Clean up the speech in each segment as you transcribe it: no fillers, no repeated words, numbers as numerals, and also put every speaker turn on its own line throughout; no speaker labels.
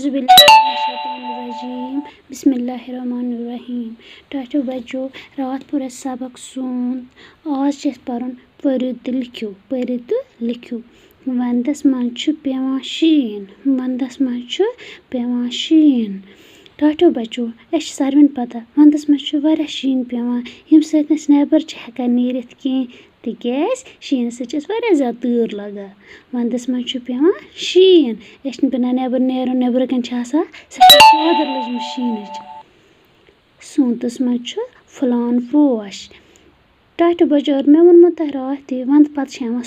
औज़ुबिल्लाहिमिनश्शैतानिर्रजीम बिस्मिल्लाहिर्रहमानिर्रहीम। टाटो बच्चों रात पूरा सबक सुन। आज छ परन पढ़ियो तो लिखियो। वंदस मंज छु पेवान शीन। वंदस मंज छु पेवान शीन। टाटो बच्चों एस सारवन पता वंदस मंज छु वारिया शीन पेवान यम सत अस नेबर छ हेकान नीरित किह तिकेज शीन सत वारिया ज्यादा तۭर लगा। वंदस मंज छु पेवान शीन अस पेना नेबर नेरुन नेबर कन छ आसान चादर लजमत शीनच। सूंतस मंज छु फुलान पोश। टाटो बच्चों और मे वोनमो तोह रात ते वंद पत छ यवान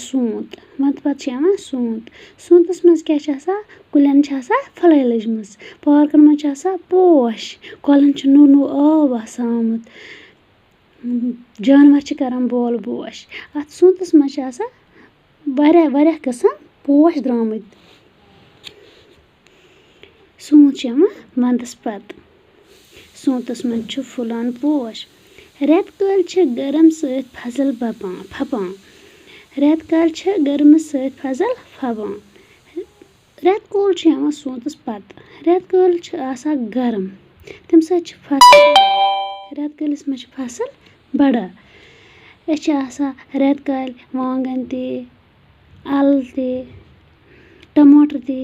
सूंत। सूंतस मंज क्या छ आसान कुलन छ आसान फुलाय लजमस। पार्कन मंज छ आसान पोश। कोलन छ नो आब आसान आमुत। जानवर छ करन बोल बोश। अत सूंतस मंज छ आसान वारिया किस्म पोश द्रामत। सूंत छ यवान वंदस पत। सूंतस मंज छु फुलान पोश। रेत काल छ गरम सत फजल फपान। रेत काल छ गरम सत फजल फपान। रेत कौल छ यवान सूंतस पत। रेत काल छ आसान गरम तम सत छ फसल रेत कालिस मंज छ फसल बड़ा। अस छ आसान रेत काल वांगन ते अल ते टमाटर ते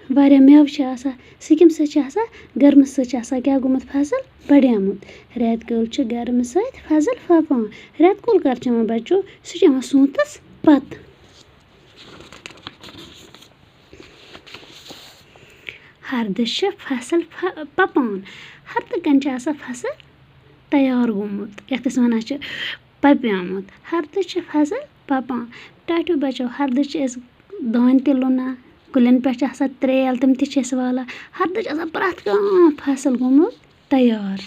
वारिया मेव छ आसान सिकम सत छ आसान गर्म सत छ आसान क्या गोमुत फसल बढ़ियामुत। रेत काल छ गर्म सत फजल फपान। रेत कौल कर छ यवान बच्चों सह छ यवान सूंतस पत। हरदस छ फसल पपान। हरद कन छ आसान फसल तैयार गोमुत यथ अस वनान छ पप्यामुत। हरदस छ फसल पपान। टाटो बच्चों हरदस छ अस दान ते लुना कुलन पे छ आसान त्रेल तम ते छ अस वाला। हरदस छ आसान प्रथ कहां फसल गोमुत तैयार।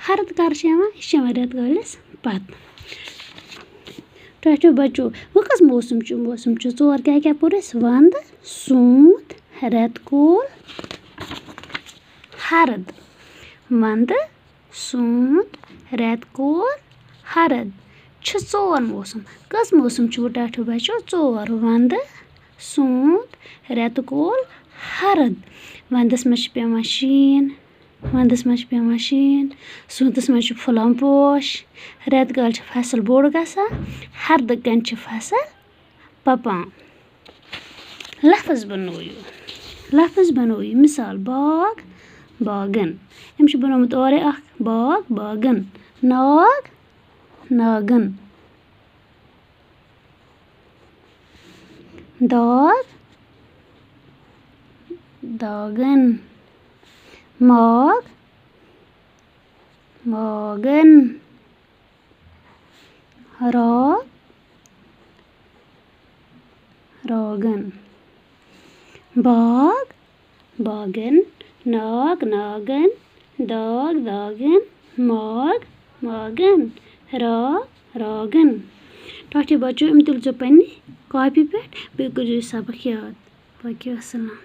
हरद कर छ यवान यह छ यवान रेत कालिस पत। टाटो बच्चों वो कस मौसम छ ोर क्या क्या पोर अस वंद सूंत रेत कौल हरद। वंद सूंत रेत कौल हरद छ 4 मौसम। कस मौसम छ वो टाटो बच्चों 4 वंद सूंत रेत कौल हरद। वंदस मंज छ पेवान शीन। सूंतस मंज छ फुलान पोश। रेत काल छ फसल बोड़ गसान। हरद कन छ फसल पपान। लफ्ज बनोयु मिसाल बाग बागन यम छ बनोमुत औरे अख बाग बागन। नाग नागन। दाग दागन। माग मागन। राग रागन। बाग बागन। नाग नागन। दाग दागन। माग मागन। राग रागन। टाटो बच्चों तुल पन्ने कॉपी पे कर सबक याद। बाकी अस्सलाम।